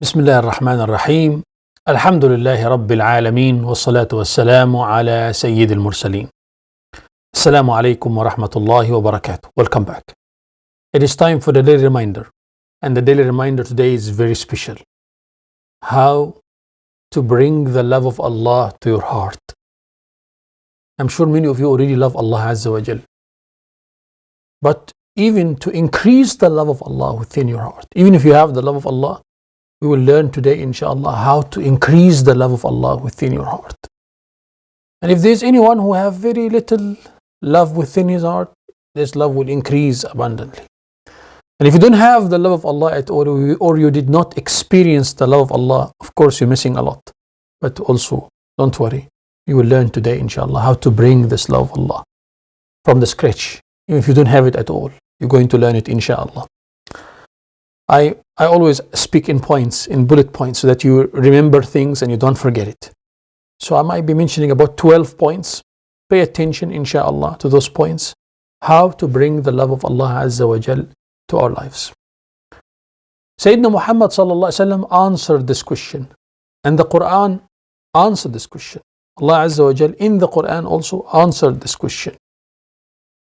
بسم الله الرحمن الرحيم. الحمد لله رب العالمين والصلاة والسلام على سيد المرسلين. السلام عليكم ورحمة الله وبركاته. Welcome back. It is time for the daily reminder, and the daily reminder today is very special. How to bring the love of Allah to your heart. I'm sure many of you already love Allah Azza wa Jal. But even to increase the love of Allah within your heart, even if you have the love of Allah, we will learn today, inshallah, how to increase the love of Allah within your heart. And if there's anyone who have very little love within his heart, this love will increase abundantly. And if you don't have the love of Allah at all, or you did not experience the love of Allah, of course you're missing a lot. But also, don't worry, you will learn today, inshallah, how to bring this love of Allah from the scratch. Even if you don't have it at all, you're going to learn it, inshallah. I always speak in points, in bullet points, so that you remember things and you don't forget it. So I might be mentioning about 12 points. Pay attention, inshallah, to those points. How to bring the love of Allah Azza wa Jal to our lives. Sayyidina Muhammad sallallahu alaihi wasallam answered this question, and the Quran answered this question. Allah Azza wa Jal in the Quran also answered this question.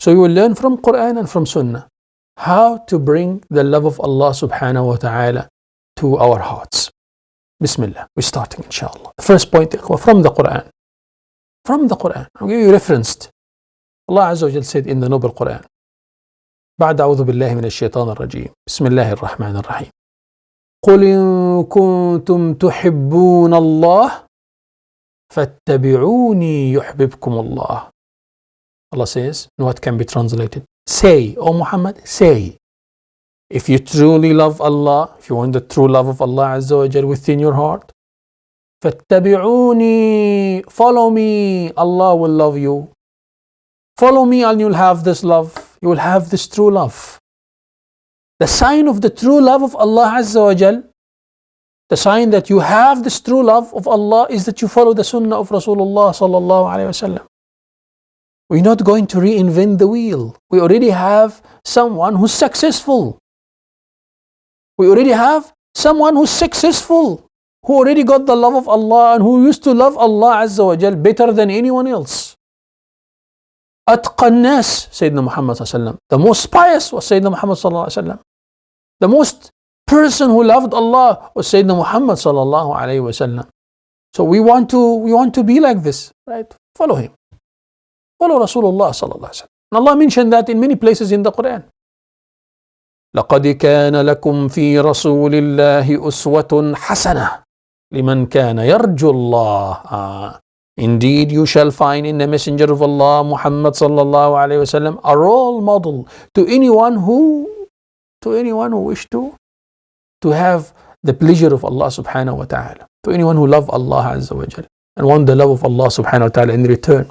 So you will learn from Quran and from Sunnah how to bring the love of Allah subhanahu wa ta'ala to our hearts. Bismillah. We're starting, inshallah. The first point from the Quran. From the Quran. I'll give you referenced. Allah Azza wa Jal said in the Noble Quran, بعد أعوذ بالله من الشيطان الرجيم بسم الله الرحمن الرحيم قل إن كنتم تحبون الله فاتبعوني يحببكم الله. Allah says, and what can be translated? Say, O Muhammad, say, if you truly love Allah, if you want the true love of Allah Azza wa Jal within your heart, فَاتَّبِعُونِي, follow me, Allah will love you. Follow me and you'll have this love. You will have this true love. The sign of the true love of Allah Azza wa Jal, the sign that you have this true love of Allah is that you follow the Sunnah of Rasulullah sallallahu alayhi wa sallam. We're not going to reinvent the wheel. We already have someone who's successful. We already have someone who's successful, who already got the love of Allah and who used to love Allah Azza wa Jal better than anyone else. أتقى الناس Sayyidina Muhammad sallallahu alaihi wasallam. The most pious was Sayyidina Muhammad sallallahu alaihi wasallam. The most person who loved Allah was Sayyidina Muhammad sallallahu alaihi wasallam. So we want to be like this, right? Follow him. Follow Rasulullah sallallahu alaihi wasallam. And Allah mentioned that in many places in the Quran. لقد كان لكم في رسول الله أسوة حسنة لمن كان يرجو الله. Indeed, you shall find in the Messenger of Allah, Muhammad sallallahu alaihi wasallam, a role model to anyone who wish to have the pleasure of Allah subhanahu wa ta'ala, to anyone who love Allah Azza wa Jal and want the love of Allah subhanahu wa ta'ala in return.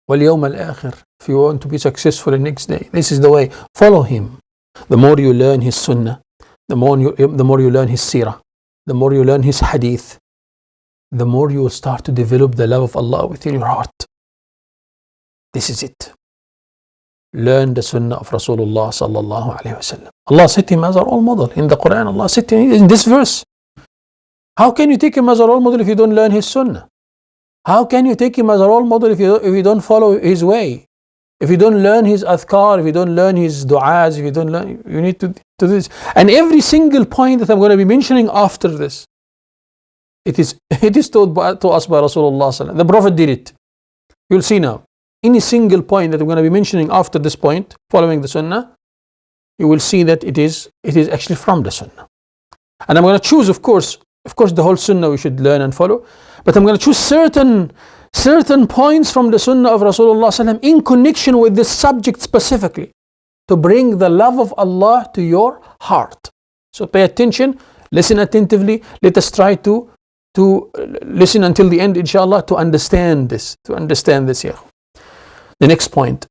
وَالْيَوْمَ الْآخِرِ, if you want to be successful the next day, this is the way. Follow him. The more you learn his sunnah, the more you learn his seerah, the more you learn his hadith, the more you will start to develop the love of Allah within your heart. This is it. Learn the sunnah of Rasulullah sallallahu alayhi wa sallam. Allah set him as a role model. In the Quran, Allah set him in this verse. How can you take him as a role model if you don't learn his sunnah? How can you take him as a role model if you don't follow his way? If you don't learn his adhkar, if you don't learn his du'as, if you don't learn, you need to do this. And every single point that I'm going to be mentioning after this, it is taught to us by Rasulullah sallallahu alaihi wasallam. The Prophet did it. You'll see now. Any single point that I'm going to be mentioning after this point, following the sunnah, you will see that it is actually from the sunnah. And I'm going to choose, of course, the whole sunnah we should learn and follow. But I'm going to choose certain points from the sunnah of Rasulullah sallallahu alaihi wasallam in connection with this subject specifically, to bring the love of Allah to your heart. So pay attention, listen attentively. Let us try to listen until the end, inshallah, to understand this. Yeah. The next point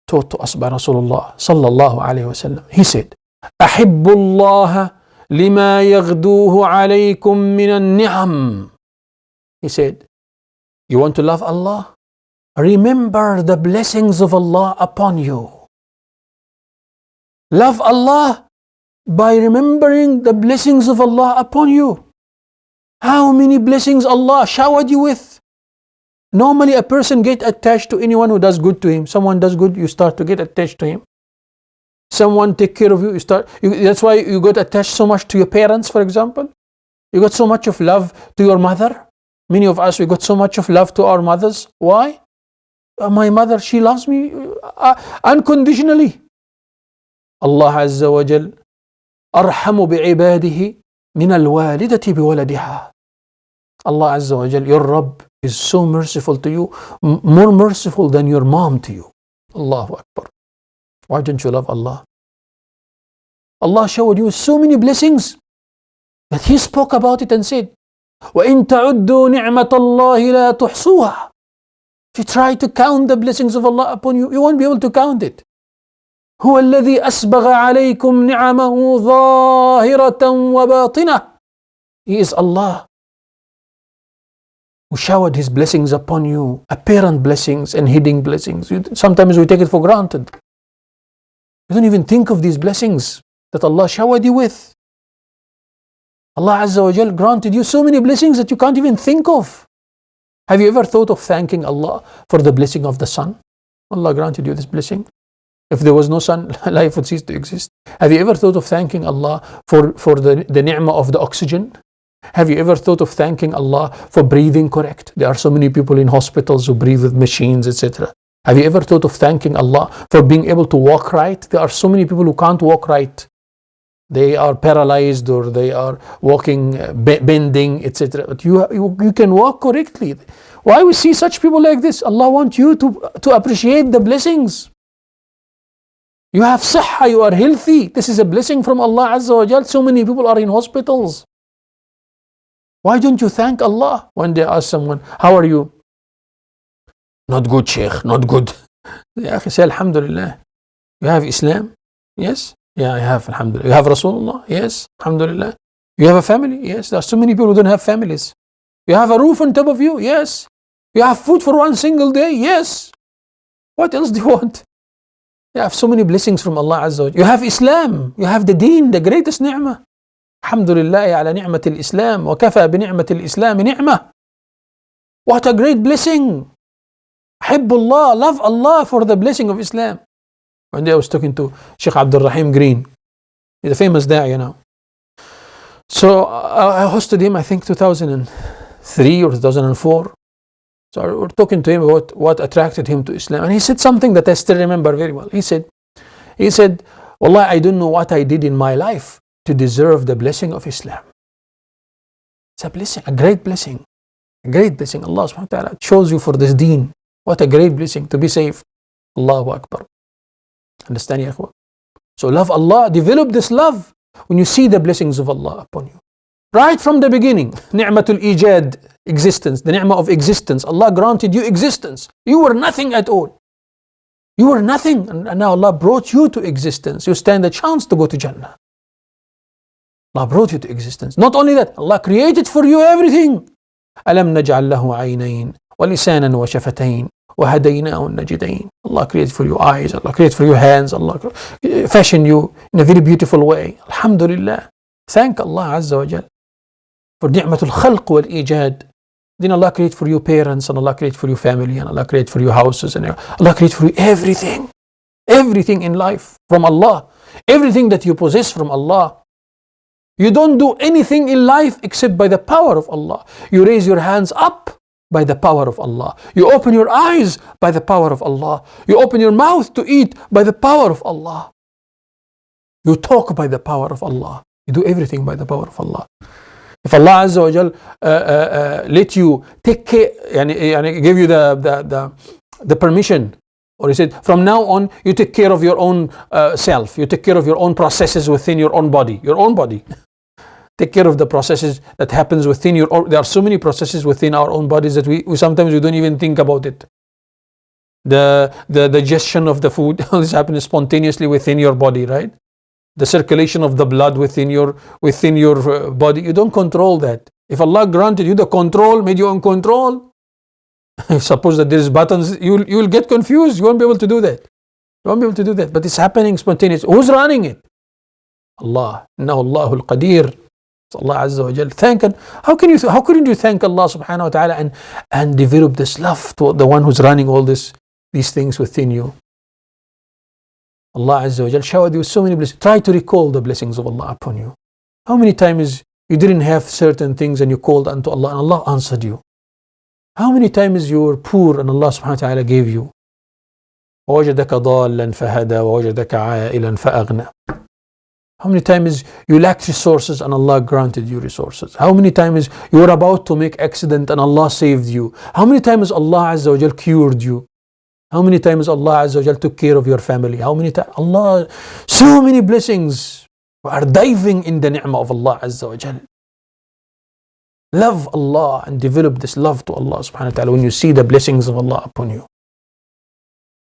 taught to us by Rasulullah sallallahu alaihi wasallam. He said, أحب الله لما يغدوه عليكم من النعم. He said, you want to love Allah? Remember the blessings of Allah upon you. Love Allah By remembering the blessings of Allah upon you. How many blessings Allah showered you with? Normally a person gets attached to anyone who does good to him. Someone does good, you start to get attached to him. Someone take care of you, that's why you got attached so much to your parents, for example. You got so much of love to your mother. Many of us, we got so much of love to our mothers. Why? My mother, she loves me unconditionally. Allah Azza wa Jal أرحم بعباده من الوالدة بولدها. Allah Azza wa Jal, your Rabb is so merciful to you, more merciful than your mom to you. Allahu Akbar. Why don't you love Allah? Allah showed you so many blessings that He spoke about it and said, وَإِن تَعُدُّوا نِعْمَةَ اللَّهِ لَا تُحْصُوهَا. If you try to count the blessings of Allah upon you, you won't be able to count it. هُوَ الَّذِي أَسْبَغَ عَلَيْكُمْ نِعَمَهُ ظَاهِرَةً وَبَاطِنَةً. He is Allah who showered His blessings upon you, apparent blessings and hidden blessings. Sometimes we take it for granted. You don't even think of these blessings that Allah showered you with. Allah Azza wa Jal granted you so many blessings that you can't even think of. Have you ever thought of thanking Allah for the blessing of the sun? Allah granted you this blessing. If there was no sun, life would cease to exist. Have you ever thought of thanking Allah for the ni'mah of the oxygen? Have you ever thought of thanking Allah for breathing correct? There are so many people in hospitals who breathe with machines, etc. Have you ever thought of thanking Allah for being able to walk right? There are so many people who can't walk right. They are paralyzed or they are walking, bending, etc. But you can walk correctly. Why we see such people like this? Allah wants you to appreciate the blessings. You have sihha, you are healthy. This is a blessing from Allah Azza wa Jal. So many people are in hospitals. Why don't you thank Allah? One day ask someone, how are you? Not good, Sheikh, not good. Ya akhi, say Alhamdulillah. You have Islam? Yes. Yeah, I have, Alhamdulillah. You have Rasulullah? Yes, Alhamdulillah. You have a family? Yes. There are so many people who don't have families. You have a roof on top of you? Yes. You have food for one single day? Yes. What else do you want? You have so many blessings from Allah Azza wa Jalla. You have Islam. You have the deen, the greatest ni'mah. Alhamdulillah ala ni'mat al-Islam wa kafa bi ni'mat al-Islam ni'mah. What a great blessing. Hibbullah, love Allah for the blessing of Islam. One day I was talking to Sheikh Abdul Rahim Green. He's a famous da'iyah now. So I hosted him, I think 2003 or 2004. So we're talking to him about what attracted him to Islam. And he said something that I still remember very well. He said, Wallah, I don't know what I did in my life to deserve the blessing of Islam. It's a blessing, a great blessing. A great blessing. Allah subhanahu wa ta'ala chose you for this deen. What a great blessing to be saved. Allahu Akbar. Understand, ya akhwa? So love Allah, develop this love when you see the blessings of Allah upon you. Right from the beginning, ni'matul ijad, existence, the ni'mah of existence. Allah granted you existence. You were nothing at all. You were nothing, and now Allah brought you to existence. You stand a chance to go to Jannah. Allah brought you to existence. Not only that, Allah created for you everything. أَلَمْ نَجْعَلْ لَهُ عَيْنَيْن وَلِسَانًا وَشَفَتَيْن وَهَدَيْنَاهُ النَّجْدَيْن. Allah created for you eyes, Allah created for you hands, Allah fashioned you in a very beautiful way. Alhamdulillah. Thank Allah Azza wa Jal for ni'matul khalq wal ijad. Then Allah created for you parents, and Allah created for you family, and Allah created for you houses, and Allah created for you everything. Everything in life from Allah. Everything that you possess from Allah. You don't do anything in life except by the power of Allah. You raise your hands up by the power of Allah. You open your eyes by the power of Allah. You open your mouth to eat by the power of Allah. You talk by the power of Allah. You do everything by the power of Allah. If Allah Azza wa Jal let you take care, give you the permission, or He said, from now on, you take care of your own self. You take care of your own processes within your own body. Your own body. Take care of the processes that happens within your own. There are so many processes within our own bodies that we sometimes we don't even think about it. The digestion of the food, all this happens spontaneously within your body, right? The circulation of the blood within your body. You don't control that. If Allah granted you the control, made you in control, suppose that there's buttons, you will get confused. You won't be able to do that. You won't be able to do that. But it's happening spontaneously. Who's running it? Allah. Innahu Allahul Qadir. Allah Azza wa Jal. How couldn't you thank Allah subhanahu wa ta'ala and develop this love to the one who's running all these things within you? Allah Azza wa Jal showered you with so many blessings. Try to recall the blessings of Allah upon you. How many times you didn't have certain things and you called unto Allah and Allah answered you? How many times you were poor and Allah subhanahu wa ta'ala gave you? وَوَجَدَكَ ضَالًّا فَهَدَى وَوَجَدَكَ عَائِلًا فَأَغْنَى. How many times you lacked resources and Allah granted you resources? How many times you were about to make accident and Allah saved you? How many times Allah Azza wa Jal cured you? How many times Allah Azza wa Jal took care of your family? How many times Allah, so many blessings. We are diving in the ni'mah of Allah Azza wa Jal. Love Allah and develop this love to Allah subhanahu wa ta'ala when you see the blessings of Allah upon you.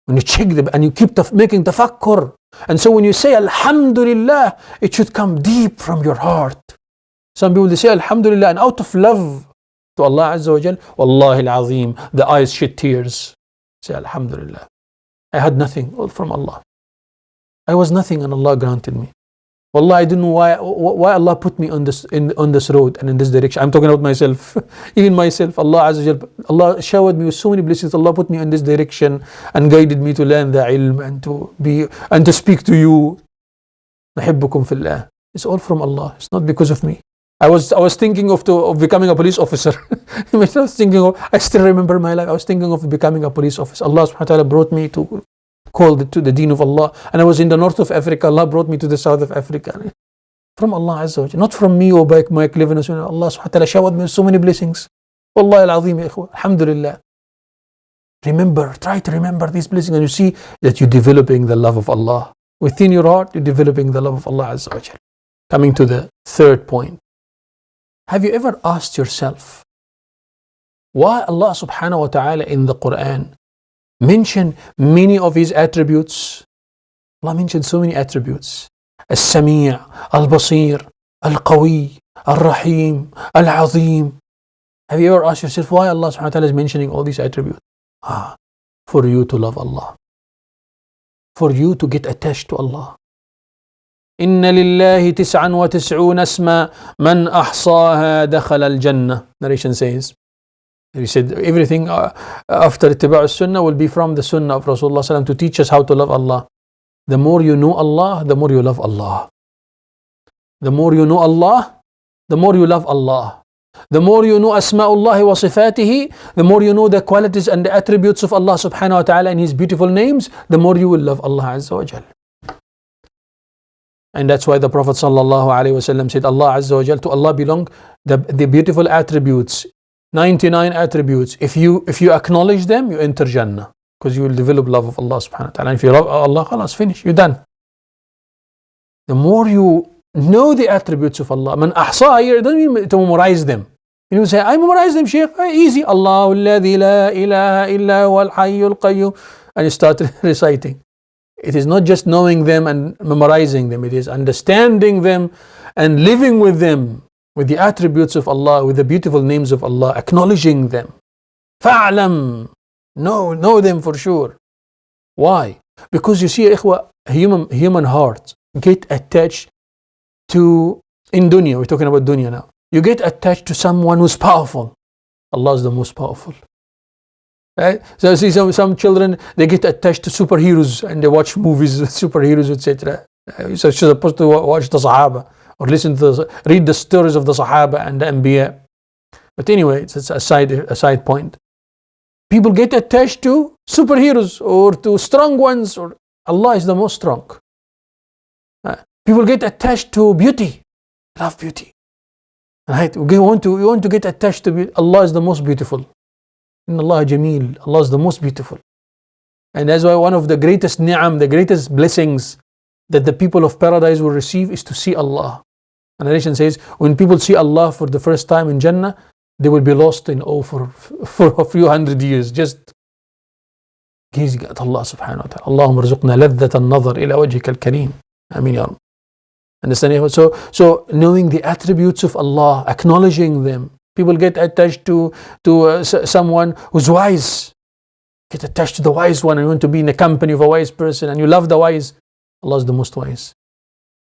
When you check them and you keep making tafakkur. And so when you say Alhamdulillah, it should come deep from your heart. Some people, they say Alhamdulillah and out of love to Allah Azza wa Jal, Wallahi al-Azim, the eyes shed tears. Say Alhamdulillah. I had nothing, all from Allah. I was nothing and Allah granted me. Wallah, I don't know why Allah put me on this road and in this direction. I'm talking about myself. Even myself, Allah Azza wa Jal, Allah showered me with so many blessings. Allah put me in this direction and guided me to learn the ilm and to speak to you. Nahibbukum fillah. It's all from Allah. It's not because of me. I was thinking of becoming a police officer. I still remember my life. I was thinking of becoming a police officer. Allah subhanahu wa ta'ala brought me to the deen of Allah. And I was in the north of Africa. Allah brought me to the south of Africa. From Allah Azza wa Jalla. Not from me or by my cleverness. Allah subhanahu wa ta'ala showered me with so many blessings. Wallahi al-Azim, ya ikhwa. Alhamdulillah. Try to remember these blessings and you see that you're developing the love of Allah. Within your heart, you're developing the love of Allah Azza wa Jalla. Coming to the third point. Have you ever asked yourself why Allah subhanahu wa ta'ala in the Quran mentioned many of His attributes? Allah mentioned so many attributes. As-Sami', Al-Basir, Al-Qawi, Al-Rahim, Al-Azim. Have you ever asked yourself why Allah subhanahu wa ta'ala is mentioning all these attributes? For you to love Allah. For you to get attached to Allah. إن لله 99 اسما من أحصاها دخل الجنة. Narration says, he said everything after اتباع السنة will be from the sunnah of Rasulullah sallam to teach us how to love Allah. The more you know Allah, the more you love Allah. The more you know Allah, the more you love Allah. The more you know Asma'ul wa Sifatihi, the more you know the qualities and the attributes of Allah subhanahu wa ta'ala and His beautiful names, the more you will love Allah Azza wa Jal. And that's why the Prophet sallallahu alaihi wasallam said, Allah Azza wa Jal, to Allah belong the beautiful attributes, 99 attributes. If you acknowledge them, you enter Jannah, because you will develop love of Allah subhanahu wa ta'ala. And if you love Allah, khalas, finish, you're done. The more you know the attributes of Allah, man ahsa here, doesn't mean to memorize them. You say, I memorize them, Shaykh, easy. Allahu alladhi la ilaha illa huwa al-hayyul qayyum, and you start reciting. It is not just knowing them and memorizing them, it is understanding them and living with them, with the attributes of Allah, with the beautiful names of Allah, acknowledging them. Fa'lam, know them for sure. Why? Because you see, ikhwa, human heart get attached to, in dunya, we're talking about dunya now, you get attached to someone who's powerful. Allah is the most powerful. Right? So I see some children, they get attached to superheroes and they watch movies with superheroes, etc. So you're supposed to watch the Sahaba or read the stories of the Sahaba and the Anbiya. But anyway, it's a side point. People get attached to superheroes or to strong ones, or Allah is the most strong. People get attached to beauty, love beauty. Right? We want to get attached to beauty. Allah is the most beautiful. Inna Allah Jameel. Allah is the most beautiful. And that's why one of the greatest ni'am, the greatest blessings that the people of paradise will receive is to see Allah. And the narration says, when people see Allah for the first time in Jannah, they will be lost in awe for a few hundred years, just gazing at Allah subhanahu wa ta'ala. Allahumma rzuqna ladhat al-nazar ila wajhika al-kareem. Ameen ya Rabb. Understand? So knowing the attributes of Allah, acknowledging them. People get attached to someone who's wise. Get attached to the wise one and you want to be in the company of a wise person and you love the wise. Allah is the most wise.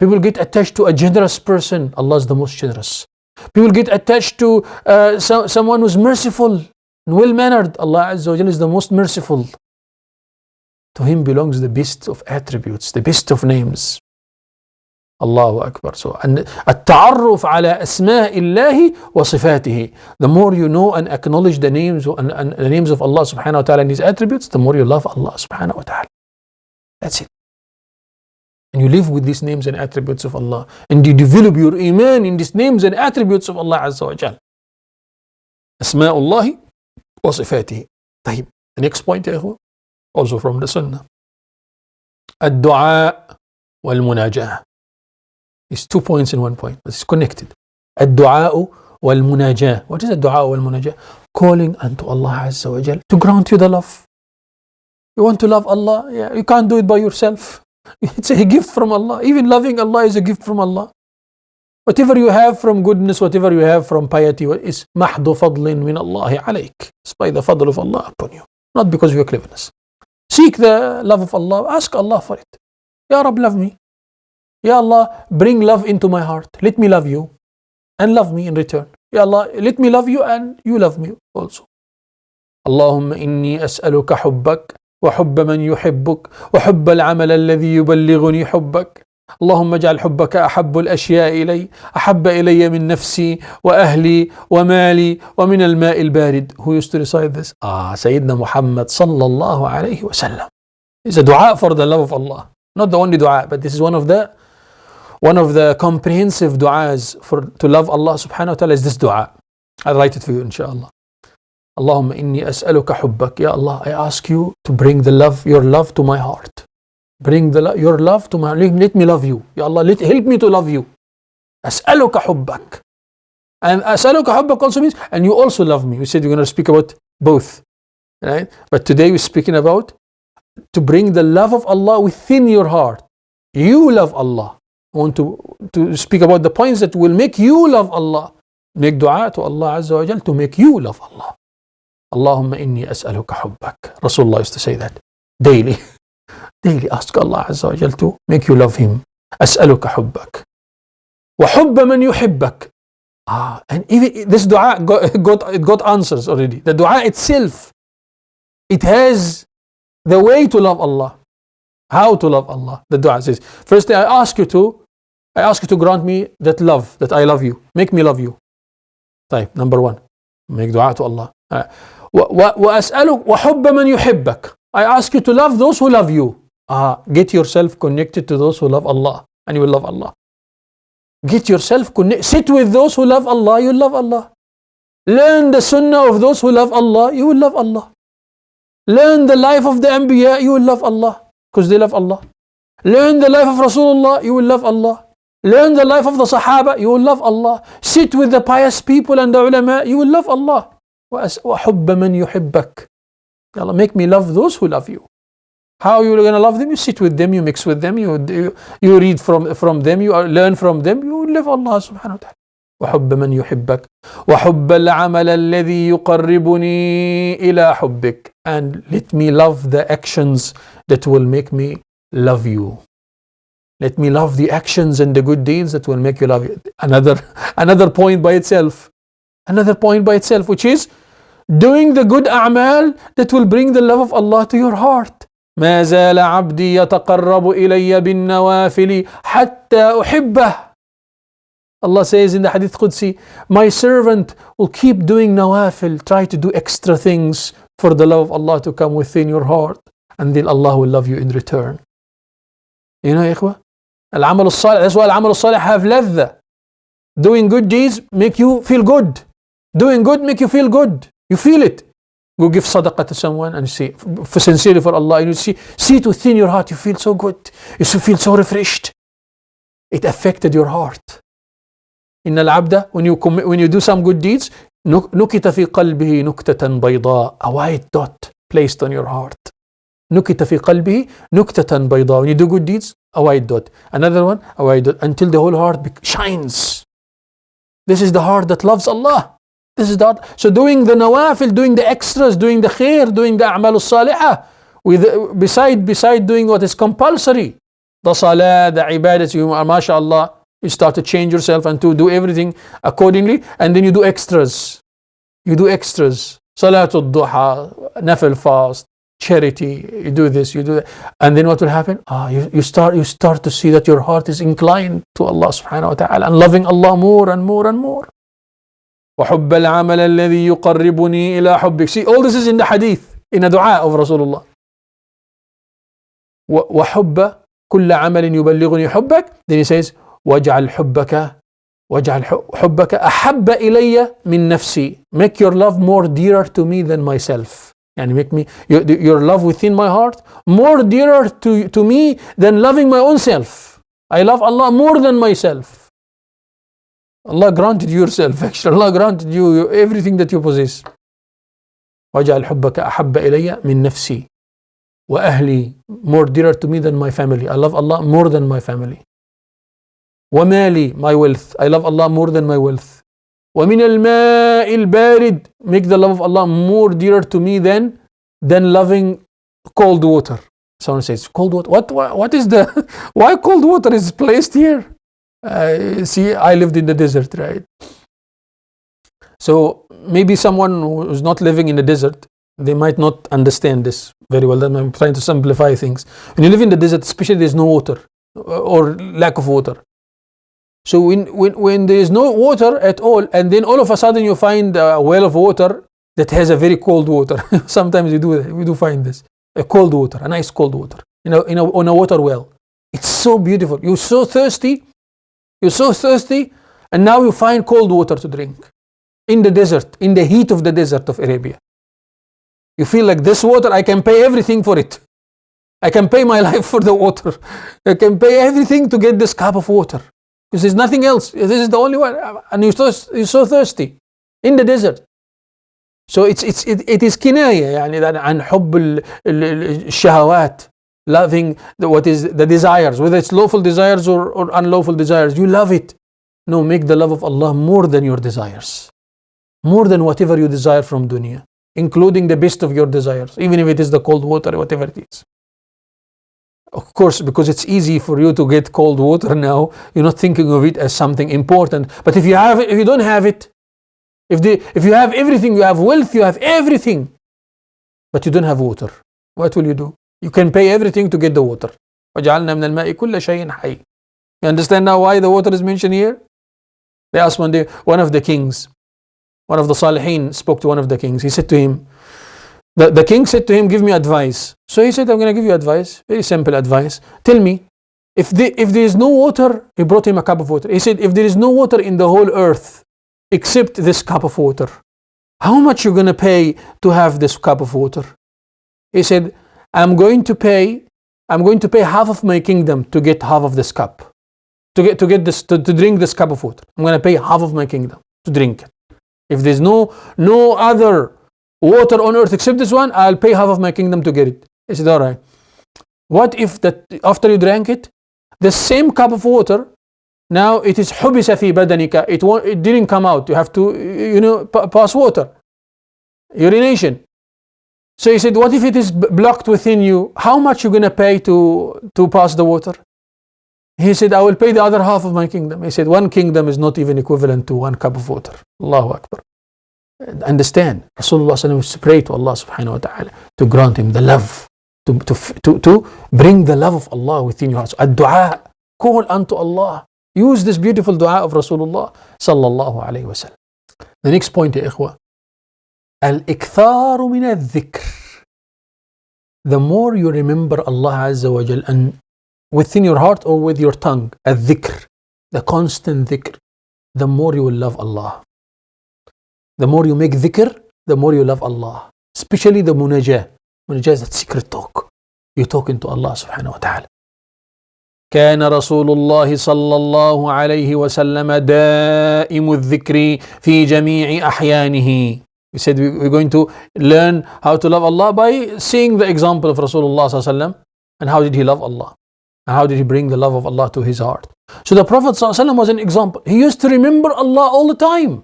People get attached to a generous person. Allah is the most generous. People get attached to someone who's merciful and well-mannered. Allah Azza wa Jalla is the most merciful. To Him belongs the best of attributes, the best of names. Allahu Akbar. So, and التعرف على أسماء الله وصفاته. The more you know and acknowledge the names and the names of Allah subhanahu wa ta'ala and His attributes, the more you love Allah subhanahu wa ta'ala. That's it. And you live with these names and attributes of Allah, and you develop your iman in these names and attributes of Allah Azza wa Jal. أسماء الله وصفاته. طيب. The next point يا إخوة, also from the Sunnah. الدعاء والمناجاة. It's 2 points in 1 point, but it's connected. الدعاء والمناجاة. What is الدعاء والمناجاة? Calling unto Allah Azza wa Jal to grant you the love. You want to love Allah? Yeah, you can't do it by yourself. It's a gift from Allah. Even loving Allah is a gift from Allah. Whatever you have from goodness, whatever you have from piety, is محض فضل من الله عليك. It's by the fadl of Allah upon you, not because of your cleverness. Seek the love of Allah. Ask Allah for it. Ya Rab, love me. Ya Allah, bring love into my heart. Let me love you and love me in return. Ya Allah, let me love you and you love me also. اللهم إني أسألك حبك وحب من يحبك وحب العمل الذي يبلغني حبك. اللهم اجعل حبك أحب الأشياء إلي أحب إلي من نفسي وأهلي ومالي ومن الماء البارد. Who used to recite this? Sayyidina Muhammad sallallahu alayhi wa sallam. It's a dua for the love of Allah. Not the only dua, but this is one of the comprehensive du'as to love Allah subhanahu wa ta'ala is this dua. I'll write it for you inshallah. Allahumma inni as'aluka hubbak. Ya Allah, I ask you to bring your love to my heart. Bring your love to my heart. Let me love you. Ya Allah, help me to love you. As'aluka hubbak. And as'aluka hubbak also means, and you also love me. We said we're going to speak about both. Right? But today we're speaking about to bring the love of Allah within your heart. You love Allah. I want to speak about the points that will make you love Allah. Make dua to Allah Azza wa Jal to make you love Allah. Allahumma inni as'aluka hubbak. Rasulullah used to say that daily. Daily ask Allah Azza wa Jal to make you love Him. As'aluka hubbak. Wa hubba man yuhibbak. And even this dua got answers already. The dua itself, it has the way to love Allah. How to love Allah. The dua says, firstly, I ask you to grant me that love, that I love you. Make me love you. Type, number 1. Make dua to Allah. وَأَسْأَلُكَ وَحُبَّ مَنْ يُحِبَّكَ. I ask you to love those who love you. Get yourself connected to those who love Allah, and you will love Allah. Get yourself connected. Sit with those who love Allah, you will love Allah. Learn the sunnah of those who love Allah, you will love Allah. Learn the life of the Anbiya, you will love Allah, because they love Allah. Learn the life of Rasulullah, you will love Allah. Learn the life of the Sahaba, you will love Allah. Sit with the pious people and the ulama, you will love Allah. وَحُبَّ مَنْ يُحِبَّكَ. Allah, make me love those who love you. How are you going to love them? You sit with them, you mix with them, you read from them, you learn from them, you love Allah subhanahu wa ta'ala. وَحُبَّ مَنْ يُحِبَّكَ وَحُبَّ الْعَمَلَ الَّذِي يُقَرِّبُنِي إِلَى حُبِّكَ. And let me love the actions that will make me love you. Let me love the actions and the good deeds that will make you love you. Another point by itself. Another point by itself, which is doing the good a'mal that will bring the love of Allah to your heart. ما زال عبدي يتقرب إلي بالنوافل حتى أحبه. Allah says in the Hadith Qudsi, my servant will keep doing nawafil, try to do extra things for the love of Allah to come within your heart, and then Allah will love you in return. You know, ikhwah? Al-amal al-salih, that's why al-amal al-salih have ladha. Doing good deeds make you feel good. Doing good make you feel good. You feel it. Go give sadaqah to someone and see, sincerely for Allah, and you see it within your heart, you feel so good. You feel so refreshed. It affected your heart. إن العبد, when you do some good deeds, نكت في قلبه نكتة بيضاء, a white dot placed on your heart. نكت في قلبه نكتة بيضاء. When you do good deeds, a white dot. Another one, a white dot, until the whole heart shines. This is the heart that loves Allah. This is the heart. So doing the nawafil, doing the extras, doing the khair, doing the a'mal al-salihah, beside doing what is compulsory, the salah, the ibadat, you mashallah, you start to change yourself and to do everything accordingly, and then you do extras. You do extras. Salatul duha, nafil fast, charity, you do this, you do that. And then what will happen? You start to see that your heart is inclined to Allah subhanahu wa ta'ala and loving Allah more and more and more. وَحُبَّ الْعَمَلَ الَّذِي يُقَرِّبُنِي إِلَى حُبِّكَ. See, all this is in the hadith, in a dua of Rasulullah. وَحُبَّ كُلَّ عَمَلٍ يُبَلِّغُنِي حُبَّكَ. Then he says, وَاجْعَلْ حُبَّكَ أَحَبَّ إِلَيَّ مِن نَفْسِي. Make your love more dearer to me than myself. And make me your love within my heart more dearer to me than loving my own self. I love Allah more than myself. Allah granted you yourself, actually. Allah granted you everything that you possess. وَاجْعَلْ حُبَّكَ أَحَبَّ إِلَيَّ مِن نَفْسِي وَأَهْلِي. More dearer to me than my family. I love Allah more than my family. وَمَالِي. My wealth. I love Allah more than my wealth. وَمِنَ الْمَاءِ الْبَارِدِ. Make the love of Allah more dearer to me than loving cold water. Someone says, cold water? What is the... Why cold water is placed here? See, I lived in the desert, right? So maybe someone who's not living in the desert, they might not understand this very well. Then I'm trying to simplify things. When you live in the desert, especially, there's no water or lack of water. So when there is no water at all, and then all of a sudden you find a well of water that has a very cold water. Sometimes we do find this, a cold water, a nice cold water, on a water well. It's so beautiful. You're so thirsty, and now you find cold water to drink in the desert, in the heat of the desert of Arabia. You feel like this water, I can pay everything for it. I can pay my life for the water. I can pay everything to get this cup of water. Because there's nothing else. This is the only one. And you're so thirsty in the desert. So it is kinaya, يعني that عن حب الشهوات, loving the desires, whether it's lawful desires or unlawful desires. You love it. No, make the love of Allah more than your desires. More than whatever you desire from dunya, including the best of your desires, even if it is the cold water, whatever it is. Of course, because it's easy for you to get cold water now, you're not thinking of it as something important. But if you don't have it, if you have everything, you have wealth, you have everything, but you don't have water, what will you do? You can pay everything to get the water. وَجَعَلْنَا مِنَ الْمَاءِ كُلَّ شَيْءٍ حَيٍّ. You understand now why the water is mentioned here? They asked one day, one of the kings, one of the Salihin spoke to one of the kings. He said to him, the king said to him, give me advice. So he said, I'm going to give you advice, very simple advice. Tell me, if there is no water, he brought him a cup of water. He said, if there is no water in the whole earth except this cup of water, how much you going to pay to have this cup of water? He said, I'm going to pay half of my kingdom to get half of this cup, to drink this cup of water. I'm going to pay half of my kingdom to drink it. If there's no other water on earth except this one, I'll pay half of my kingdom to get it. He said, all right. What if that after you drank it, the same cup of water, now it is حُبِسَ فِي بَدَنِكَ, it didn't come out. You have to, pass water, urination. So he said, what if it is blocked within you? How much you going to pay to pass the water? He said, I will pay the other half of my kingdom. He said, one kingdom is not even equivalent to one cup of water. Allahu Akbar. Understand, Rasulullah was to pray to Allah subhanahu wa ta'ala to grant him the love, to bring the love of Allah within your heart. Ad-du'a, call unto Allah. Use this beautiful dua of Rasulullah sallallahu alayhi wa sallam. The next point, ya ikhwa, al-iktharu min al-dhikr. The more you remember Allah Azza wa Jal, and within your heart or with your tongue, al-dhikr, the constant dhikr, the more you will love Allah. The more you make dhikr, the more you love Allah. Especially the munajah. Munajah is that secret talk. You're talking to Allah subhanahu wa ta'ala. كان رسول الله صلى الله عليه وسلم دائم الذكر في جميع أحيانه. We said we're going to learn how to love Allah by seeing the example of Rasulullah صلى الله عليه وسلم, and how did he love Allah, and how did he bring the love of Allah to his heart. So the Prophet صلى الله عليه وسلم was an example. He used to remember Allah all the time.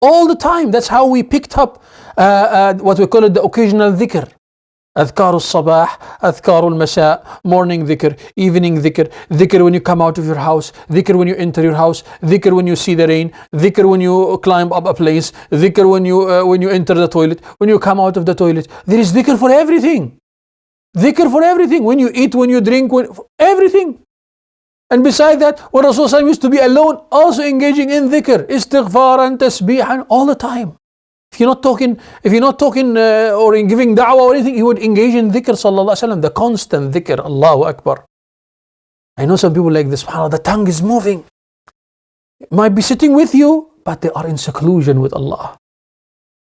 All the time. That's how we picked up what we call it the occasional dhikr. أذكار الصباح, أذكار المساء, morning dhikr, evening dhikr, dhikr when you come out of your house, dhikr when you enter your house, dhikr when you see the rain, dhikr when you climb up a place, dhikr when you enter the toilet, when you come out of the toilet. There is dhikr for everything. Dhikr for everything. When you eat, when you drink, everything. And beside that, when Rasulullah used to be alone, also engaging in dhikr, istighfaran, tasbihan, all the time. If you're not talking or in giving da'wah or anything, he would engage in dhikr, sallallahu alaihi wasallam, the constant dhikr, Allahu Akbar. I know some people like this, subhanAllah, the tongue is moving. It might be sitting with you, but they are in seclusion with Allah.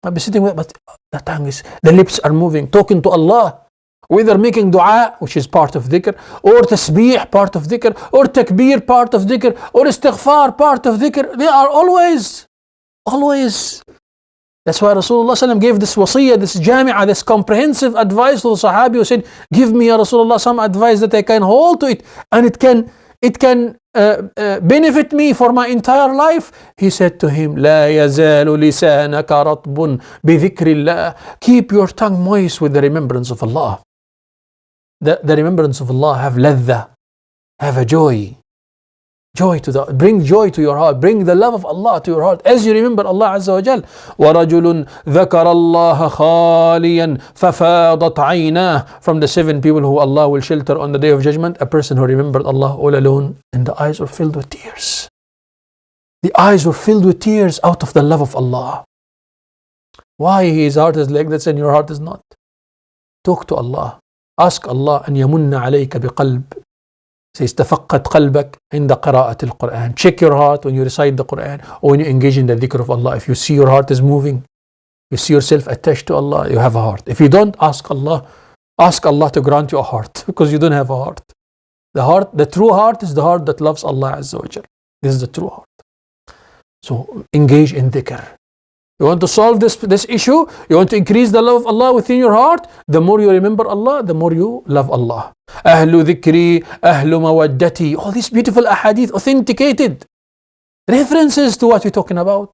Might be sitting with, but the lips are moving, talking to Allah. Whether making dua, which is part of dhikr, or tasbih, part of dhikr, or takbir, part of dhikr, or istighfar, part of dhikr, they are always. That's why Rasulullah gave this wasiyah, this jami'ah, this comprehensive advice to the Sahabi who said, give me, Ya Rasulullah, some advice that I can hold to it, and it can benefit me for my entire life. He said to him, لا يزال لسانك رطب بذكر الله. Keep your tongue moist with the remembrance of Allah. The remembrance of Allah have ladha, have a joy. Bring joy to your heart, bring the love of Allah to your heart as you remember Allah Azza wa Jal. وَرَجُلٌ ذَكَرَ اللَّهَ خَالِيًا فَفَاضَتْ عَيْنَاهُ. From the 7 people who Allah will shelter on the Day of Judgment, a person who remembered Allah all alone, and the eyes were filled with tears. The eyes were filled with tears out of the love of Allah. Why his heart is like that and your heart is not? Talk to Allah. Ask Allah أن يمن عليك بقلب. Says تفقد قلبك عند قراءة القرآن. Check your heart when you recite the Quran or when you engage in the dhikr of Allah. If you see your heart is moving, you see yourself attached to Allah, you have a heart. If you don't, ask Allah to grant you a heart, because you don't have a heart. The true heart is the heart that loves Allah Azza wa Jal. This is the true heart. So engage in dhikr. You want to solve this issue? You want to increase the love of Allah within your heart? The more you remember Allah, the more you love Allah. Ahlu dhikri, ahlu mawaddati. All these beautiful ahadith, authenticated references to what we're talking about.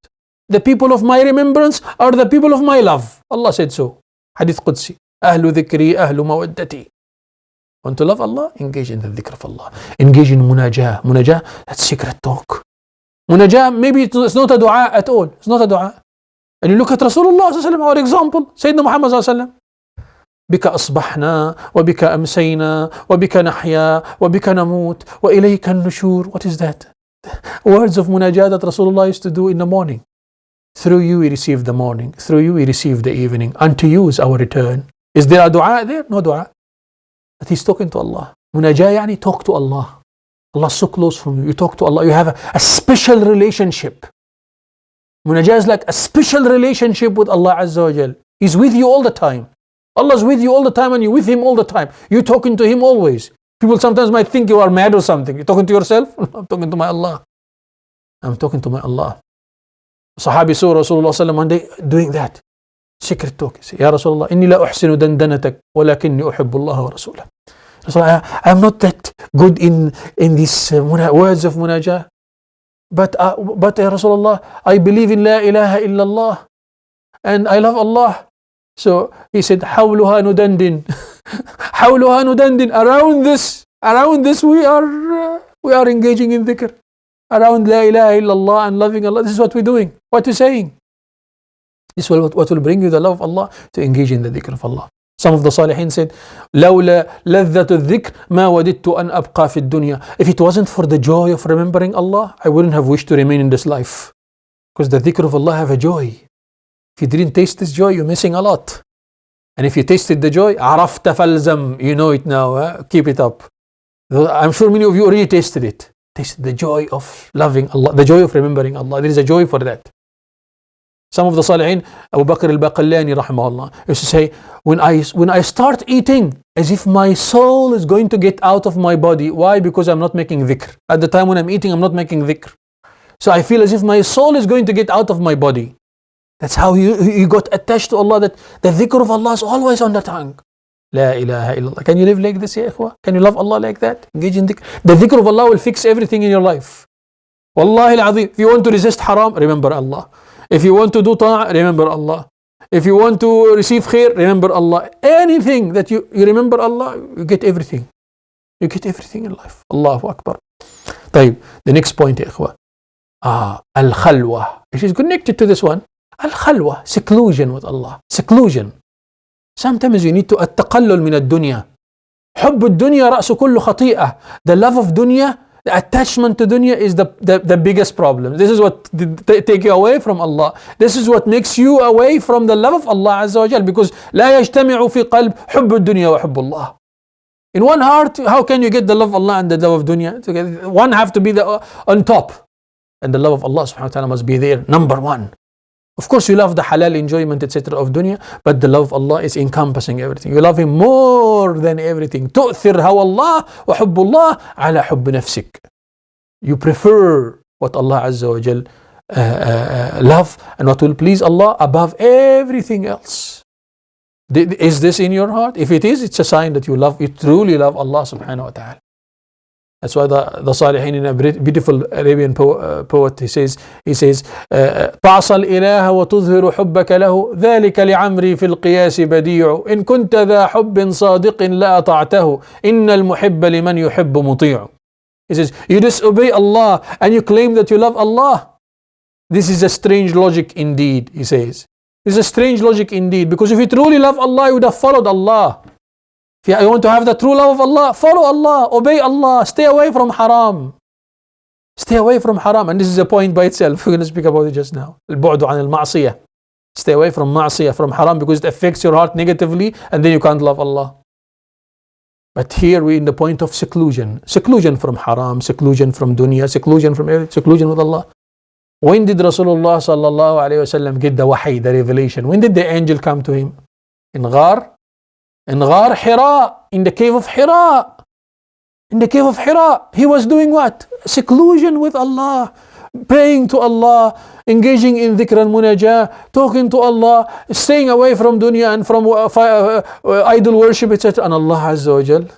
The people of my remembrance are the people of my love. Allah said so. Hadith Qudsi. Ahlu dhikri, ahlu mawaddati. Want to love Allah? Engage in the dhikr of Allah. Engage in munajah. Munajah, that's secret talk. Munajah, maybe it's not a dua at all. It's not a dua. And you look at Rasulullah sallallahu alaihi wasallam, our example, Sayyidina Muhammad sallallahu alaihi wasallam. بك أصبحنا وبك أمسينا وبك نحيا وبك نموت وإليك النشور. What is that? Words of munajah that Rasulullah used to do in the morning. Through you we receive the morning. Through you we receive the evening. Unto you is our return. Is there a dua there? No dua. But he's talking to Allah. Munajah yani talk to Allah. Allah is so close from you. You talk to Allah. You have a special relationship. Munajah is like a special relationship with Allah Azza wa Jal. He's with you all the time. Allah's with you all the time and you're with Him all the time. You're talking to Him always. People sometimes might think you are mad or something. You're talking to yourself? I'm talking to my Allah. I'm talking to my Allah. Sahabi saw Rasulullah sallallahu one day doing that. Secret talk. He said, Ya Rasulullah, inni la uhsinu dandanatak, walakinni uhibbu Allah wa Rasulah. Rasulullah, I'm not that good in these words of munajah. But Ya Rasulullah, I believe in La ilaha illallah and I love Allah. So he said, Hawluha nudandin. Hawluha nudandin. Around this we are engaging in dhikr. Around La ilaha illallah and loving Allah. This is what we're doing. What we're saying. This is what will bring you the love of Allah, to engage in the dhikr of Allah. Some of the Salihin said, لولا لذة الذكر ما وددت أن أبقى في الدنيا. If it wasn't for the joy of remembering Allah, I wouldn't have wished to remain in this life. Because the dhikr of Allah have a joy. If you didn't taste this joy, you're missing a lot. And if you tasted the joy, عرفت فالزم, you know it now, keep it up. I'm sure many of you already tasted it. Tasted the joy of loving Allah, the joy of remembering Allah. There is a joy for that. Some of the Salihin, Abu Bakr al-Baqillani rahimahullah, used to say, when I start eating, as if my soul is going to get out of my body. Why? Because I'm not making dhikr. At the time when I'm eating, I'm not making dhikr. So I feel as if my soul is going to get out of my body. That's how you got attached to Allah, that the dhikr of Allah is always on the tongue. La ilaha illallah. Can you live like this, ya ikhwah? Can you love Allah like that? Engage in dhikr. The dhikr of Allah will fix everything in your life. Wallahi al-azim. If you want to resist haram, remember Allah. If you want to do ta'ah, remember Allah. If you want to receive khair, remember Allah. Anything that you remember Allah, you get everything. You get everything in life. Allahu Akbar. طيب, the next point يا إخوة. Al-khalwa. It is connected to this one. Al-khalwa, seclusion with Allah. Seclusion. Sometimes you need to التقلل من الدنيا. حب الدنيا رأس كل خطيئة. The love of dunya, the attachment to dunya is the biggest problem. This is what take you away from Allah. This is what makes you away from the love of Allah عز وجل. Because لا يجتمع في قلب حب الدنيا وحب الله. In one heart, how can you get the love of Allah and the love of dunya? One have to be on top. And the love of Allah subhanahu wa ta'ala must be there, number one. Of course, you love the halal enjoyment, etc. of dunya, but the love of Allah is encompassing everything. You love Him more than everything. تؤثر هوى الله وحب الله على حب نفسك. You prefer what Allah Azza wa Jal love and what will please Allah above everything else. Is this in your heart? If it is, it's a sign that you truly love Allah subhanahu wa ta'ala. That's why the Salihin, in a beautiful Arabian poet, he says تعصى الإله وتظهر حبك له ذلك لعمري في القياس بديع إن كنت ذا حب صادق لا أطعته إن المحب لمن يحب مطيع. He says, you disobey Allah and you claim that you love Allah. This is a strange logic indeed, he says. This is a strange logic indeed, because if you truly love Allah, you would have followed Allah. If you want to have the true love of Allah, follow Allah, obey Allah, stay away from haram. Stay away from haram. And this is a point by itself. We're going to speak about it just now. البعد عن المعصية. Stay away from ma'asiyah, from haram, because it affects your heart negatively, and then you can't love Allah. But here we're in the point of seclusion. Seclusion from haram, seclusion from dunya, seclusion from everything, seclusion with Allah. When did Rasulullah sallallahu alayhi wasallam get the wahi, the revelation? When did the angel come to him? In Ghar Hira, in the cave of Hira. In the cave of Hira, he was doing what? Seclusion with Allah, praying to Allah, engaging in dhikr and munajah, talking to Allah, staying away from dunya and from idol worship, etc. And Allah Azza wa Jal,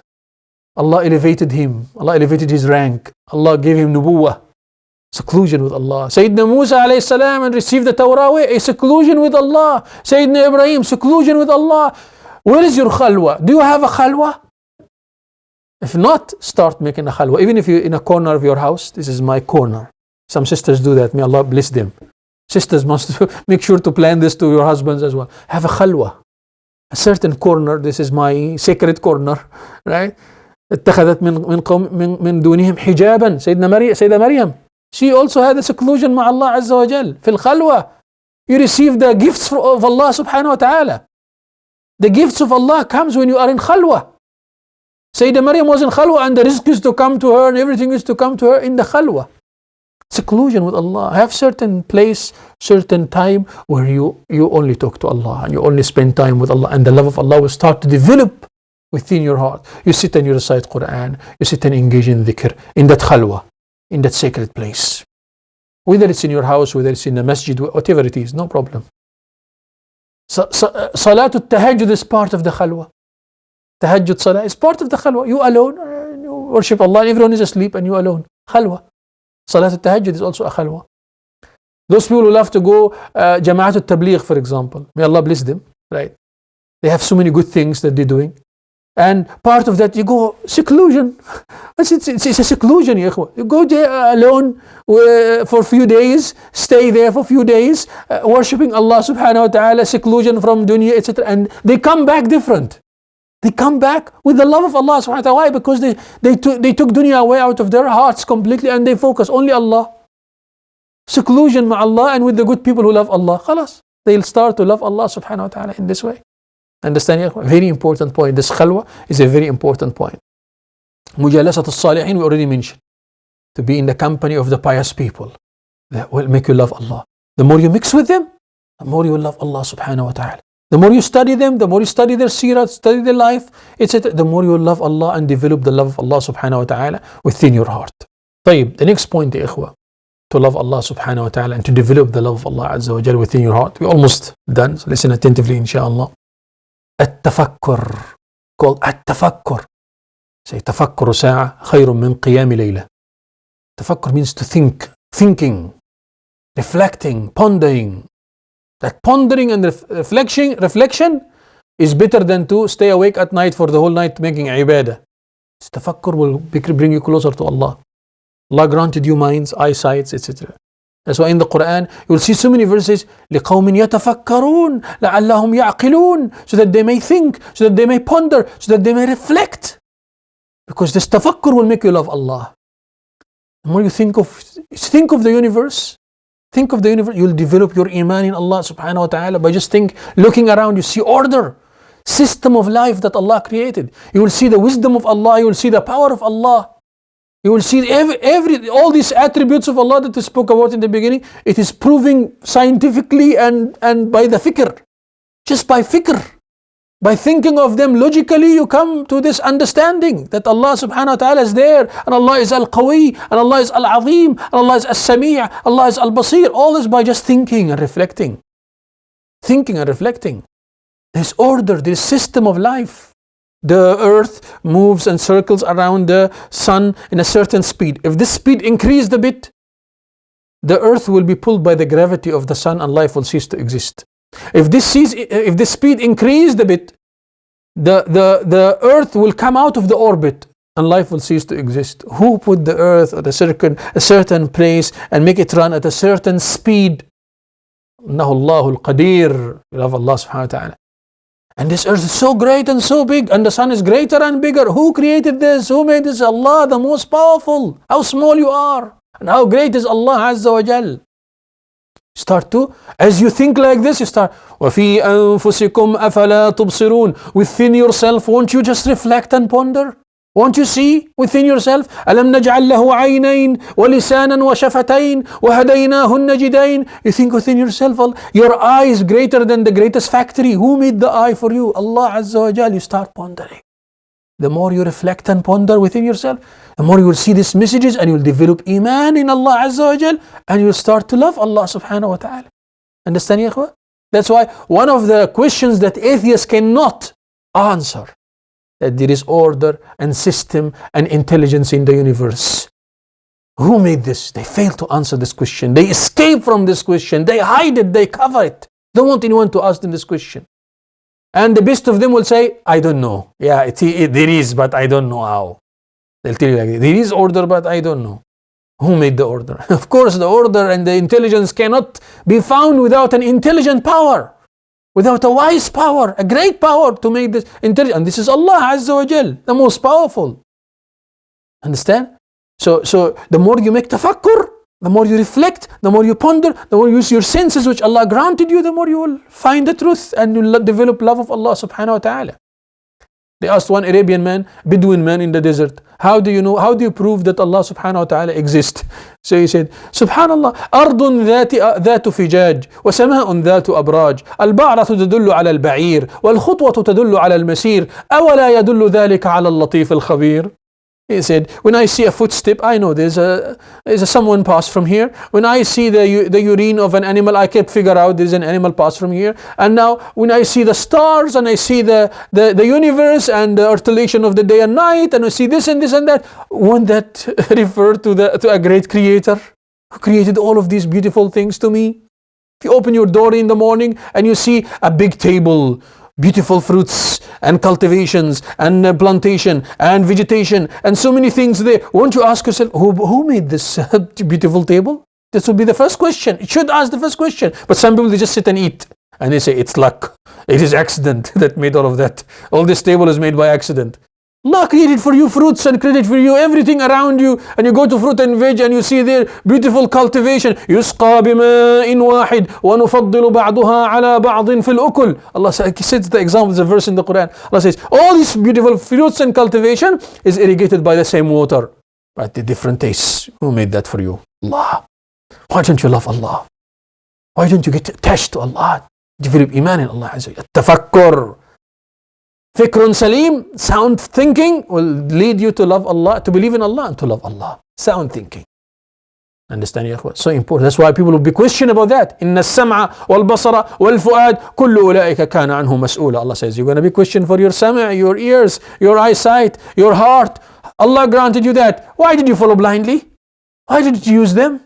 Allah elevated him, Allah elevated his rank, Allah gave him nubuwah. Seclusion with Allah. Sayyidina Musa alayhi salam and received the Torah, a seclusion with Allah. Sayyidina Ibrahim, seclusion with Allah. Where is your khalwa? Do you have a khalwa? If not, start making a khalwa. Even if you're in a corner of your house, this is my corner. Some sisters do that. May Allah bless them. Sisters must make sure to plan this to your husbands as well. Have a khalwa. A certain corner. This is my sacred corner. Right? اتخذت من دونهم حجابا. Sayyidina Maryam. She also had a seclusion مع Allah Azza wa Jal. في الخلوة. You receive the gifts of Allah subhanahu wa ta'ala. The gifts of Allah comes when you are in khalwa. Sayyidina Maryam was in khalwa, and the rizq used to come to her and everything used to come to her in the khalwa. Seclusion with Allah. Have certain place, certain time where you only talk to Allah and you only spend time with Allah, and the love of Allah will start to develop within your heart. You sit and you recite Quran, you sit and engage in dhikr, in that khalwa, in that sacred place. Whether it's in your house, whether it's in a masjid, whatever it is, no problem. Salatul tahajjud is part of the khalwa. Tahajjud salah is part of the khalwa. You alone, you worship Allah, and everyone is asleep and you alone. Khalwa. Salatul tahajjud is also a khalwa. Those people who love to go Jama'atul Tabligh, for example, may Allah bless them, right? They have so many good things that they're doing. And part of that, you go seclusion. It's a seclusion, ya ikhwa. You go there alone for a few days, stay there for a few days, worshipping Allah subhanahu wa ta'ala, seclusion from dunya, etc. And they come back different. They come back with the love of Allah subhanahu wa ta'ala. Why? Because they took dunya away out of their hearts completely, and they focus only Allah. Seclusion ma Allah, and with the good people who love Allah. Khalas. They'll start to love Allah subhanahu wa ta'ala in this way. Understand? Very important point. This khalwa is a very important point. Mujalasat al-salihin, we already mentioned. To be in the company of the pious people. That will make you love Allah. The more you mix with them, the more you will love Allah subhanahu wa ta'ala. The more you study them, the more you study their seerah, study their life, etc., the more you will love Allah and develop the love of Allah subhanahu wa ta'ala within your heart. طيب, the next point, ya ikhwa, to love Allah subhanahu wa ta'ala and to develop the love of Allah azza wa jal within your heart. We're almost done, so listen attentively, inshallah. التفكر, called التفكر. Say تفكر ساعة خير من قيام ليلة. Tafakkur means to think, thinking, reflecting, pondering. That pondering and reflection is better than to stay awake at night for the whole night making ibadah. Tafakkur will bring you closer to Allah. Allah granted you minds, eyesights, etc. That's why in the Quran you will see so many verses لِقَوْمٍ يَتَفَكَّرُونَ لَعَلَّهُمْ يَعْقِلُونَ, so that they may think, so that they may ponder, so that they may reflect. Because this tafakkur will make you love Allah. The more you think of the universe, you'll develop your iman in Allah subhanahu wa ta'ala by just looking around, you see order, system of life that Allah created. You will see the wisdom of Allah, you will see the power of Allah. You will see all these attributes of Allah that we spoke about in the beginning. It is proving scientifically and by the fikr. Just by fikr. By thinking of them logically, you come to this understanding that Allah subhanahu wa ta'ala is there, and Allah is Al-Qawi, and Allah is Al-Azim, and Allah is Al-Sami', Allah is Al-Basir. All this by just thinking and reflecting. Thinking and reflecting. There's order, there's system of life. The earth moves and circles around the sun in a certain speed. If this speed increased a bit, the earth will be pulled by the gravity of the sun and life will cease to exist. If this speed increased a bit, the earth will come out of the orbit and life will cease to exist. Who put the earth at a certain place and make it run at a certain speed? Allahu al-Qadir. We love Allah subhanahu wa ta'ala. And this earth is so great and so big, and the sun is greater and bigger. Who created this? Who made this? Allah, the most powerful. How small you are, and how great is Allah Azza wa Jal. Start to, as you think like this, you start, وَفِي أَنفُسِكُمْ أَفَلَا تُبْصِرُونَ. Within yourself, won't you just reflect and ponder? Won't you see within yourself? أَلَمْ نَجْعَلْ لَهُ عَيْنَيْن وَلِسَانًا وَشَفَتَيْن وَهَدَيْنَاهُ النَّجِدَيْن. You think within yourself, your eye is greater than the greatest factory. Who made the eye for you? Allah Azza wa Jal. You start pondering. The more you reflect and ponder within yourself, the more you will see these messages and you will develop iman in Allah Azza wa Jal, and you will start to love Allah subhanahu wa ta'ala. Understand, ya ikhwa? That's why one of the questions that atheists cannot answer, that there is order and system and intelligence in the universe. Who made this? They fail to answer this question. They escape from this question. They hide it. They cover it. Don't want anyone to ask them this question. And the best of them will say, I don't know. Yeah, there is, but I don't know how. They'll tell you like this. There is order, but I don't know. Who made the order? Of course, the order and the intelligence cannot be found without an intelligent power. Without a wise power, a great power to make this intelligent. And this is Allah Azza wa Jal, the most powerful. Understand? So the more you make tafakkur, the more you reflect, the more you ponder, the more you use your senses which Allah granted you, the more you will find the truth and you will develop love of Allah subhanahu wa ta'ala. They asked one Arabian man, Bedouin man in the desert, how do you prove that Allah subhanahu wa ta'ala exists? So he said, Subhanallah, أرض ذات فجاج وسماء ذات أبراج البعرة تدل على البعير والخطوة تدل على المسير أولا يدل ذلك على اللطيف الخبير. He said, when I see a footstep, I know there's someone passed from here. When I see the urine of an animal, I can figure out there's an animal passed from here. And now, when I see the stars and I see the universe and the alternation of the day and night, and I see this and this and that, won't that refer to a great creator who created all of these beautiful things to me? If you open your door in the morning and you see a big table, beautiful fruits and cultivations and plantation and vegetation and so many things there, won't you ask yourself, who made this beautiful table? This would be the first question. It should ask the first question. But some people, they just sit and eat and they say it's luck, it is accident that made all of that. All this table is made by accident. Allah created for you fruits and created for you everything around you, and you go to fruit and veg and you see there beautiful cultivation. يُسْقَى بِمَاءٍ وَاحِدٍ وَنُفَضِّلُ بَعْضُهَا عَلَى بَعْضٍ فِي الْأُكُلِ. Allah says the example, the verse in the Quran. Allah says all these beautiful fruits and cultivation is irrigated by the same water, but the different tastes. Who made that for you? Allah. Why don't you love Allah? Why don't you get attached to Allah? Develop iman in Allah. Tafakkur. Fikrun Salim, sound thinking, will lead you to love Allah, to believe in Allah and to love Allah. Sound thinking. Understand, ya akhwa? So important. That's why people will be questioned about that. Inna as-sam'a wal-basara wal-fu'ad kullu ulaika kana anhu mas'ula. Allah says you're going to be questioned for your sam'a, your ears, your eyesight, your heart. Allah granted you that. Why did you follow blindly? Why didn't you use them?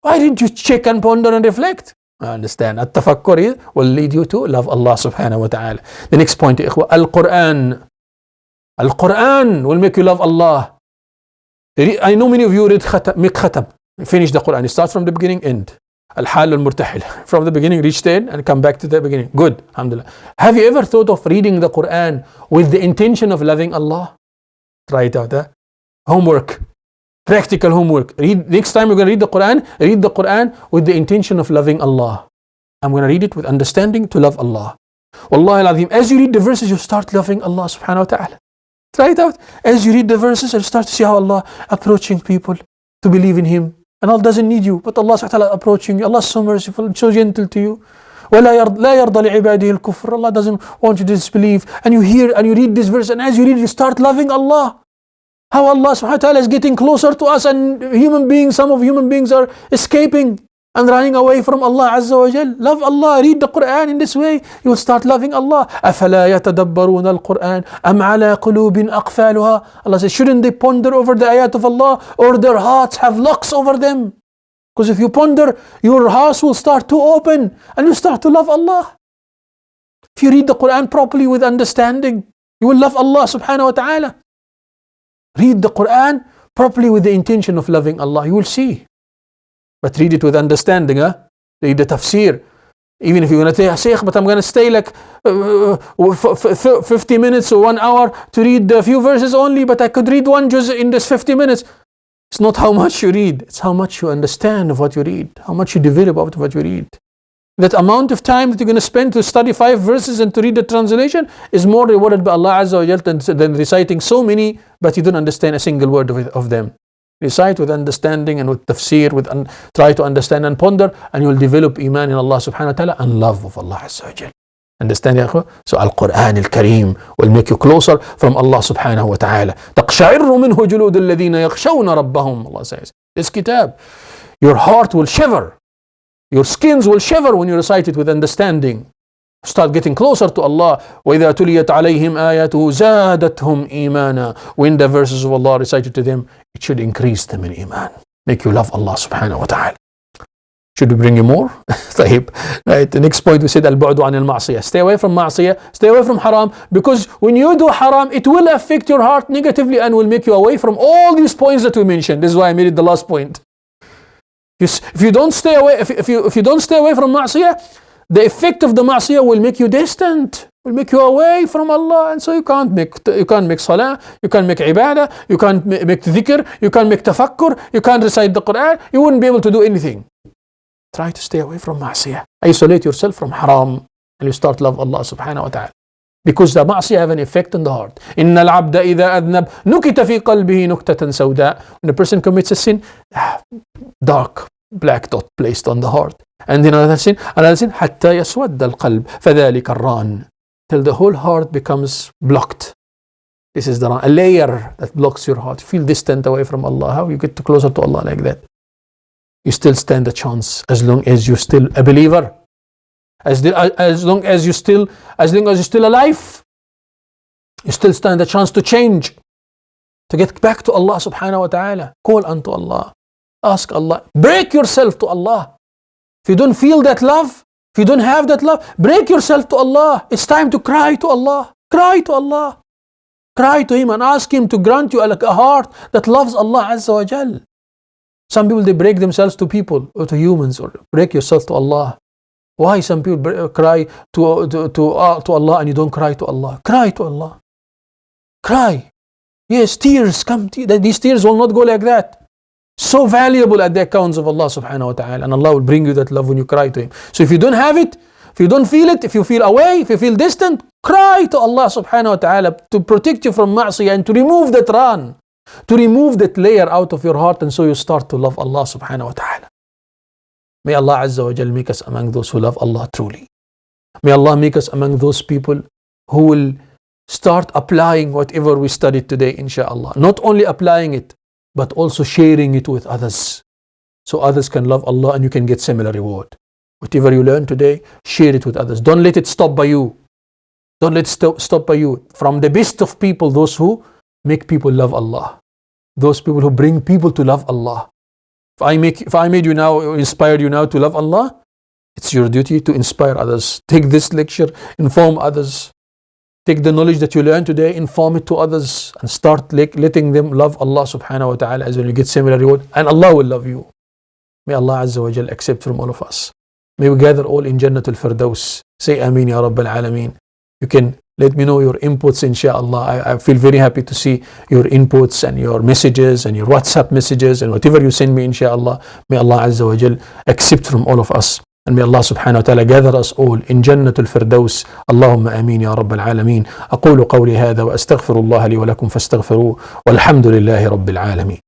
Why didn't you check and ponder and reflect? I understand. At-Tafakkur will lead you to love Allah subhanahu wa ta'ala. The next point, ikhwa, Al-Quran. Al-Quran will make you love Allah. I know many of you read make khatam. Finish the Quran. It starts from the beginning, end. Al-Hal al-Murtahil. From the beginning, reach the end and come back to the beginning. Good. Alhamdulillah. Have you ever thought of reading the Quran with the intention of loving Allah? Try it out. Homework. Practical homework. Next time you're going to read the Quran with the intention of loving Allah. I'm going to read it with understanding to love Allah. Wallahi al-Azim, as you read the verses, you start loving Allah subhanahu wa ta'ala. Try it out. As you read the verses, you start to see how Allah approaching people to believe in Him. And Allah doesn't need you, but Allah subhanahu wa ta'ala approaching you. Allah is so merciful and so gentle to you. وَلَا يَرْضَى لِعِبَادِهِ الْكُفْرِ. Allah doesn't want you to disbelieve. And you hear and you read this verse, and as you read, you start loving Allah. How Allah subhanahu wa ta'ala is getting closer to us, and some of human beings are escaping and running away from Allah Azza wa Jal. Love Allah, read the Quran in this way, you will start loving Allah. أَفَلَا يَتَدَبَّرُونَ الْقُرْآنَ أَمْ عَلَىٰ قُلُوبٍ أَقْفَالُهَا. Allah says, shouldn't they ponder over the ayat of Allah, or their hearts have locks over them? Because if you ponder, your heart will start to open and you start to love Allah. If you read the Quran properly with understanding, you will love Allah subhanahu wa ta'ala. Read the Quran properly with the intention of loving Allah. You will see. But read it with understanding. Read the tafsir. Even if you're going to say, Shaykh, but I'm going to stay like 50 minutes or 1 hour to read a few verses only, but I could read one juz in this 50 minutes. It's not how much you read. It's how much you understand of what you read. How much you develop of what you read. That amount of time that you're going to spend to study 5 verses and to read the translation is more rewarded by Allah Azza wa Jal than reciting so many, but you don't understand a single word of them. Recite with understanding and with tafsir, try to understand and ponder, and you will develop iman in Allah subhanahu wa ta'ala and love of Allah Azza wa Jal. Understand, ya akhwa? So Al-Quran Al-Kareem will make you closer from Allah subhanahu wa ta'ala. تَقْشَعِرُّ مِنْهُ جُلُودُ الَّذِينَ يَخْشَوْنَ رَبَّهُم. Allah says, this kitab, your heart will shiver. Your skins will shiver when you recite it with understanding. Start getting closer to Allah. وَإِذَا تُلِيَتْ عَلَيْهِمْ آيَاتُهُ زَادَتْهُمْ إِيمَانًا. When the verses of Allah recited to them, it should increase them in iman. Make you love Allah subhanahu wa ta'ala. Should we bring you more? Right. The next point we said, al-bu'du an al-ma'siyah. Stay away from ma'siyah. Stay away from haram. Because when you do haram, it will affect your heart negatively and will make you away from all these points that we mentioned. This is why I made it the last point. If you don't stay away, if you don't stay away from ma'siyah, the effect of the ma'siyah will make you distant, will make you away from Allah, and so you can't make salah, you can't make ibadah, you can't make dhikr, you can't make tafakkur, you can't recite the Quran, you wouldn't be able to do anything. Try to stay away from ma'siyah. Isolate yourself from haram, and you start love Allah subhanahu wa ta'ala. Because the ma'siyah have an effect on the heart. إِنَّ الْعَبْدَ إِذَا أَذْنَبْ نُكِتَ فِي قَلْبِهِ نُكْتَةً سَوْدَاء. When a person commits a sin, dark black dot placed on the heart. And then another sin, حَتَّى يَسْوَدَّ الْقَلْبِ فَذَلِكَ الرَّانِ. Till the whole heart becomes blocked. This is a layer that blocks your heart. You feel distant away from Allah. How you get closer to Allah like that? You still stand a chance as long as you're still a believer. As long as you're still alive, you still stand a chance to change, to get back to Allah subhanahu wa ta'ala. Call unto Allah. Ask Allah. Break yourself to Allah. If you don't feel that love, if you don't have that love, break yourself to Allah. It's time to cry to Allah. Cry to Allah. Cry to Him and ask Him to grant you a heart that loves Allah Azza wa Jal. Some people, they break themselves to people or to humans, or break yourself to Allah. Why some people cry to Allah and you don't cry to Allah? Cry to Allah. Cry. Yes, tears come. These tears will not go like that. So valuable at the accounts of Allah subhanahu wa ta'ala. And Allah will bring you that love when you cry to Him. So if you don't have it, if you don't feel it, if you feel away, if you feel distant, cry to Allah subhanahu wa ta'ala to protect you from ma'siyah and to remove that ran, to remove that layer out of your heart, and so you start to love Allah subhanahu wa ta'ala. May Allah Azza wa Jal make us among those who love Allah truly. May Allah make us among those people who will start applying whatever we studied today, inshaAllah. Not only applying it, but also sharing it with others, so others can love Allah and you can get similar reward. Whatever you learn today, share it with others. Don't let it stop by you. Don't let it stop by you. From the best of people, those who make people love Allah. Those people who bring people to love Allah. If I made you now, inspired you now to love Allah, It's your duty to inspire others. Take this lecture, inform others. Take the knowledge that you learned today, inform it to others, and start letting them love Allah subhanahu wa ta'ala, as when you get similar reward, and Allah will love you. May Allah Azza wa Jal accept from all of us. May we gather all in Jannatul Firdaus. Say Ameen Ya Rabbal Alameen. You can let me know your inputs, inshaAllah. I feel very happy to see your inputs and your messages and your WhatsApp messages and whatever you send me, inshaAllah. May Allah Azza wa Jal accept from all of us. And may Allah subhanahu wa ta'ala gather us all in Jannatul Firdaus. Allahumma ameen ya Rabbal Alameen. أقول قولي هذا وأستغفر الله لي ولكم فاستغفروه والحمد لله رب العالمين.